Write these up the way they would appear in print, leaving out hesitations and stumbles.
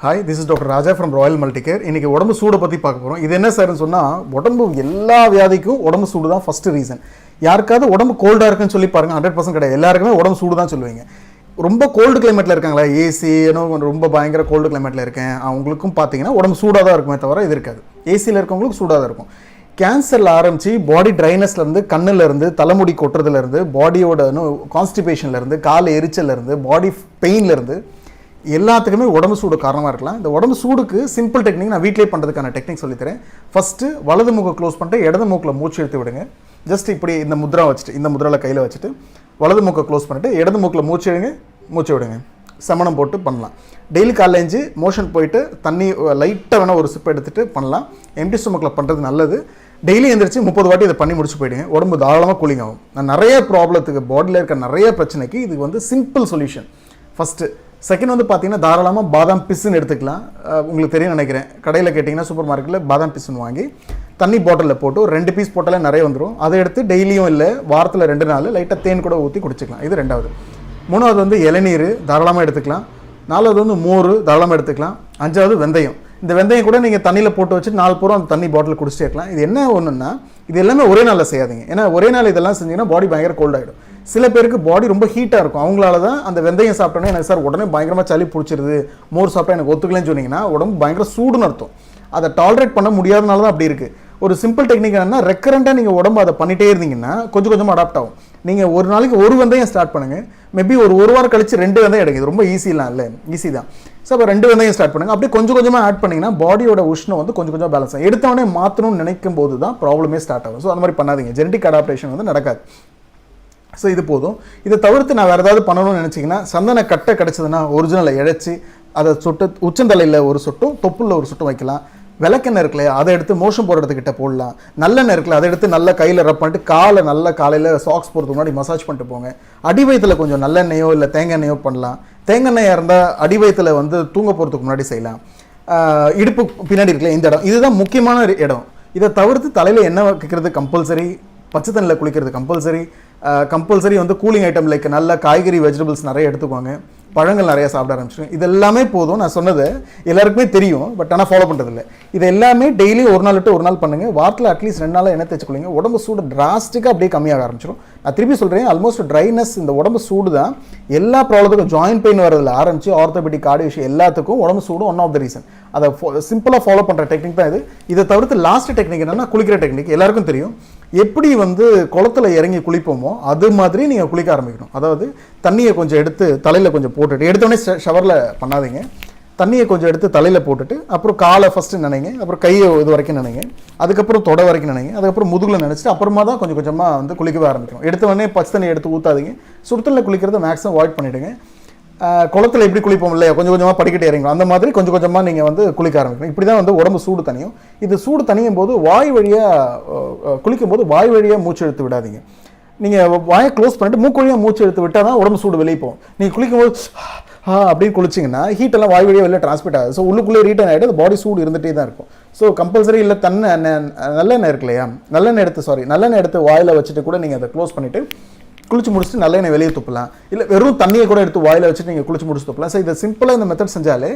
Hi, this is doctor Raja from Royal Multicare. இன்றைக்கி உடம்பு சூடை பற்றி பார்க்க போகிறோம். இது என்ன சார்னு சொன்னால், உடம்பு எல்லா வியாதிக்கும் உடம்பு சூடு தான் ஃபஸ்ட்டு ரீசன். யாருக்காவது உடம்பு கோல்டாக இருக்குன்னு சொல்லி பாருங்கள், 100% கிடையாது. எல்லாருக்குமே உடம்பு சூடு தான் சொல்லுவீங்க. ரொம்ப கோல்டு கிளைமேட்டில் இருக்காங்களா, ஏசி ஏன்னோ ரொம்ப பயங்கர கோல்டு கிளைமேட்டில் இருக்கேன், அவங்களுக்கும் பார்த்தீங்கன்னா உடம்பு சூடாக தான் இருக்குமே தவிர இது இருக்காது. ஏசியில் இருக்கவங்களுக்கு சூடாக தான் இருக்கும். கேன்சரில் ஆரம்பித்து பாடி ட்ரைனஸ்லேருந்து, கண்ணிலேருந்து, தலைமுடி கொட்டுறதுலேருந்து, பாடியோட கான்ஸ்டிபேஷன்லேருந்து, கால் எரிச்சல்லேருந்து, பாடி பெயின்லேருந்து எல்லாத்துக்குமே உடம்பு சூடு காரணமாக இருக்கலாம். இந்த உடம்பு சூடுக்கு சிம்பிள் டெக்னிக் நான் வீட்டிலே பண்ணுறதுக்கான டெக்னிக் சொல்லித்தரேன். ஃபஸ்ட்டு வலது மூக்கை க்ளோஸ் பண்ணிட்டு இடது மூக்கில் மூச்சு எடுத்து விடுங்க. ஜஸ்ட் இப்படி இந்த முத்ரா வச்சுட்டு, இந்த முத்ராவில் கையில் வச்சுட்டு வலது மூக்கை க்ளோஸ் பண்ணிவிட்டு இடது மூக்கில் மூச்சு எடுங்க, மூச்சு விடுங்க. சமணம் போட்டு பண்ணலாம். டெய்லி காலைல எழுந்து மோஷன் போயிட்டு தண்ணி லைட்டாக வேணால் ஒரு சிப் எடுத்துகிட்டு பண்ணலாம். எம்டி ஸ்டொமக்கில் பண்ணுறது நல்லது. டெய்லி எழுந்திரிச்சு 30 வாட்டி இதை பண்ணி முடிச்சு போயிடுங்க. உடம்பு தாராளமாக கூலிங் ஆகும். நான் நிறைய ப்ராப்ளத்துக்கு, பாடியில் இருக்க நிறைய பிரச்சனைக்கு இது வந்து சிம்பிள் சொல்யூஷன். ஃபஸ்ட்டு. செகண்ட் வந்து பார்த்தீங்கன்னா, தாராளமாக பாதாம் பிஸ்ஸுன்னு எடுத்துக்கலாம். உங்களுக்கு தெரியும் நினைக்கிறேன், கடையில் கேட்டிங்கன்னா சூப்பர் மார்க்கெட்டில் பாதாம் பிஸ்ஸுன்னு வாங்கி தண்ணி பாட்டிலில் போட்டு 2 பீஸ் போட்டாலே நிறைய வந்துடும். அதை எடுத்து டெய்லியும் இல்லை, வாரத்தில் 2 நாள் லைட்டாக தேன் கூட ஊற்றி குடிச்சிக்கலாம். இது 2வது. 3வது வந்து இளநீர் தாராளமாக எடுத்துக்கலாம். 4வது வந்து மோர் தாராளமாக எடுத்துக்கலாம். 5வது வெந்தயம். இந்த வெந்தயம் கூட நீங்கள் தண்ணியில் போட்டு வச்சுட்டு 4 பூரம் அந்த தண்ணி பாட்டில் குடிச்சிட்டே இருக்கலாம். இது என்ன ஒன்றுன்னா, இது எல்லாமே ஒரே நாளில் செய்யாதீங்க. ஏன்னா ஒரே நாள் இதெல்லாம் செஞ்சிங்கன்னா பாடி பயங்கர கோல்ட் ஆகிடும். சில பேருக்கு பாடி ரொம்ப ஹீட்டாக இருக்கும். அவங்களால தான் அந்த வெந்தயம் சாப்பிட்டோன்னே எனக்கு சார் உடனே பயங்கரமாக சளி பிடிச்சிருது, மோர் சாப்பிட்டா எனக்கு ஒத்துக்கலன்னு சொன்னீங்கன்னா உடம்பு பயங்கர சூடுன்னு அர்த்தம். அதை டாலரேட் பண்ண முடியாதனால தான் அப்படி இருக்குது. ஒரு சிம்பிள் டெக்னிக் என்னன்னா, ரெக்கரண்ட்டாக நீங்கள் உடம்பு அதை பண்ணிகிட்டே இருந்தீங்கன்னா கொஞ்சம் கொஞ்சமாக அடாப்ட் ஆகும். நீங்கள் ஒரு நாளைக்கு ஒரு வெந்தயம் ஸ்டார்ட் பண்ணுங்கள். மேபி ஒரு வாரம் கழிச்சு 2 வெந்தயம் எடுங்க. இது ரொம்ப ஈஸிலாம் இல்லை, ஈஸி தான். ஸோ அப்போ 2 வெந்தயம் ஸ்டார்ட் பண்ணுங்கள். அப்படியே கொஞ்சம் கொஞ்சமாக ஆட் பண்ணிங்கன்னா பாடியோட உஷ்ணம் வந்து கொஞ்சம் கொஞ்சம் பேலன்ஸ் ஆகும். எடுத்தவொடனே மாற்றணும்னு நினைக்கும் போது தான் ப்ராப்ளமே ஸ்டார்ட் ஆகும். ஸோ அந்த மாதிரி பண்ணாதீங்க. ஜெனடிக் அடாப்டேஷன் வந்து நடக்காது. ஸோ இது போதும். இதை தவிர்த்து நான் வேறு ஏதாவது பண்ணணும்னு நினச்சிங்கன்னா, சந்தன கட்டை கிடச்சதுன்னா ஒரிஜினலை இழைச்சி அதை சொட்டு உச்சந்தலையில் ஒரு சொட்டும் தொப்புளில் ஒரு சொட்டும் வைக்கலாம். விளக்கெண்ணெய் இருக்குல்லையா, அதை எடுத்து மோஷன் போடுறதுக்கிட்ட போடலாம். நல்லெண்ணெய் இருக்குல்ல, அதை எடுத்து நல்லா கையில் ரப் பண்ணிட்டு காலை நல்லா காலையில் சாக்ஸ் போகிறதுக்கு முன்னாடி மசாஜ் பண்ணிட்டு போங்க. அடிவயத்தில் கொஞ்சம் நல்லெண்ணெயோ இல்லை தேங்காய் எண்ணெயோ பண்ணலாம். தேங்காய் எண்ணெயாக இருந்தால் அடிவயத்தில் வந்து தூங்க போகிறதுக்கு முன்னாடி செய்யலாம். இடுப்பு பின்னாடி இருக்குல்ல, இந்த இடம் இதுதான் முக்கியமான இடம். இதை தவிர்த்து தலையில் எண்ணெய் வைக்கிறது கம்பல்சரி, பச்சை தண்ணியில் குளிக்கிறது கம்பல்சரி வந்து கூலிங் ஐட்டம் லைக் நல்ல காய்கறி வெஜிடபிள்ஸ் நிறைய எடுத்துக்கோங்க. பழங்கள் நிறைய சாப்பிட ஆரம்பிச்சிடும். இது எல்லாமே போதும். நான் சொன்னது எல்லாருக்குமே தெரியும், பட் ஆனால் ஃபாலோ பண்ணுறதில்ல. இது எல்லாமே டெய்லி ஒரு நாள் விட்டு ஒரு நாள் பண்ணுங்கள். வாரத்தில் அட்லீஸ்ட் 2 நாள் எண்ணெய் தேய்ச்சிக்கொள்ளுங்க. உடம்பு சூடு டிராஸ்டிக்காக அப்படியே கம்மியாக ஆரம்பிச்சிடும். நான் திருப்பி சொல்கிறேன், ஆல்மோஸ்ட் ட்ரைனஸ், இந்த உடம்பு சூடு தான் எல்லா ப்ராப்ளத்துக்கும், ஜாயின்ட் பெயின் வரதில் ஆரம்பிச்சு ஆர்த்தோபெடிக், கார்டியோ இஷ்யூ எல்லாத்துக்கும் உடம்பு சூடு ஒன் ஆஃப் த ரீசன். அதை சிம்பிளாக ஃபாலோ பண்ணுற டெக்னிக் தான் இது. இதை தவிர்த்து லாஸ்ட் டெக்னிக் என்னென்னா, குளிக்கிற டெக்னிக். எல்லாருக்கும் தெரியும், எப்படி வந்து குளத்தில் இறங்கி குளிப்போமோ அது மாதிரி நீங்கள் குளிக்க ஆரம்பிக்கணும். அதாவது தண்ணியை கொஞ்சம் எடுத்து தலையில் கொஞ்சம் போட்டுட்டு, எடுத்தோடனே ஷவரில் பண்ணாதீங்க. தண்ணியை கொஞ்சம் எடுத்து தலையில் போட்டுட்டு அப்புறம் காலை ஃபஸ்ட்டு நினைங்க, அப்புறம் கையை இது வரைக்கும் நினைங்க, அதுக்கப்புறம் தொடை வரைக்கும் நினைங்க, அதுக்கப்புறம் முதுகில் நினச்சிட்டு அப்புறமா தான் கொஞ்சம் கொஞ்சமாக வந்து குளிக்கவே ஆரம்பிக்கணும். எடுத்தவொடனே பச்சை தண்ணி எடுத்து ஊற்றாதீங்க. சுடுத்தலில் குளிக்கிறத மேக்ஸிமம் அவாய்ட் பண்ணிவிடுங்க. குளத்தில் எப்படி குளிப்போம் இல்லையா, கொஞ்சம் கொஞ்சமாக படிக்கட்டு இறங்கும், அந்த மாதிரி கொஞ்சம் கொஞ்சமாக நீங்கள் வந்து குளிக்க ஆரம்பிக்கணும். இப்படி தான் வந்து உடம்பு சூடு தனியும். இது சூடு தனியும் போது வாய் வழியாக குளிக்கும் போது வாய் வழியாக மூச்சு எடுத்து விடாதீங்க. நீங்கள் வாயை க்ளோஸ் பண்ணிட்டு மூக்கு வழியாக மூச்சு எடுத்து விட்டால் தான் உடம்பு சூடு வெளியே போகும். நீங்கள் குளிக்கும்போது அப்படின்னு குளிச்சிங்கன்னா ஹீட்டெல்லாம் வாய் வழியாக வெளியே டிரான்ஸ்மிட் ஆகுது. ஸோ உள்ளுக்குள்ளே ரீட்டன் ஆகிட்டு அது பாடி சூடு இருந்துகிட்டே தான் இருக்கும். ஸோ கம்பல்சரி இல்லை, நல்லெண்ணெய் இருக்கு இல்லையா, நல்லெண்ணெய் எடுத்து வாயில் வச்சுட்டு கூட நீங்கள் அதை க்ளோஸ் பண்ணிவிட்டு குளிச்சு முடிச்சுட்டு நல்லெண்ணெய் வெளியே துப்பலாம். இல்லை வெறும் தண்ணியை கூட எடுத்து வாயில் வச்சுட்டு நீங்கள் குளிச்சு முடிச்சு துப்பலாம். ஸோ இதை சிம்பிளாக இந்த மெத்தட் செஞ்சாலே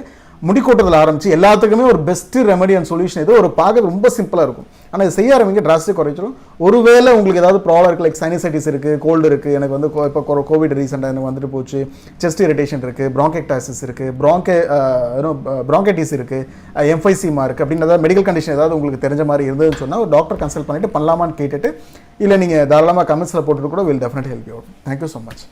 முடி கொட்டுறதுல ஆரம்பிச்சு எல்லாத்துக்குமே ஒரு பெஸ்ட்டு ரெமெடி அண்ட் சொல்யூஷன். இது ஒரு பார்க்க ரொம்ப சிம்பிளாக இருக்கும். ஆனால் இது செய்ய ஆரம்பிங்க, டிராஸ்டிக் குறைச்சிடும். ஒருவேளை உங்களுக்கு ஏதாவது ப்ராப்ளம் இருக்குது, லைக் சைனசைட்டிஸ் இருக்குது, கோல்டு இருக்குது, எனக்கு வந்து இப்போ கோவிட் ரீசெண்டாக எனக்கு வந்துட்டு போச்சு, செஸ்ட் இரிட்டேஷன் இருக்குது, ப்ராங்கெக்டாசிஸ் இருக்குது, ப்ராங்கெட்டிஸ் இருக்குது, எம்ஃபைசிமா இருக்குது அப்படின்னு ஏதாவது மெடிக்கல் கண்டிஷன் ஏதாவது உங்களுக்கு தெரிஞ்ச மாதிரி இருந்ததுன்னு சொன்னால் ஒரு டாக்டர் கன்சல்ட் பண்ணிவிட்டு பண்ணலாமான்னு கேட்டுட்டு, இல்லை நீங்கள் தாராளமாக கமெண்ட்ஸில் போட்டுட்டு கூட will definitely help you out. Thank you so much.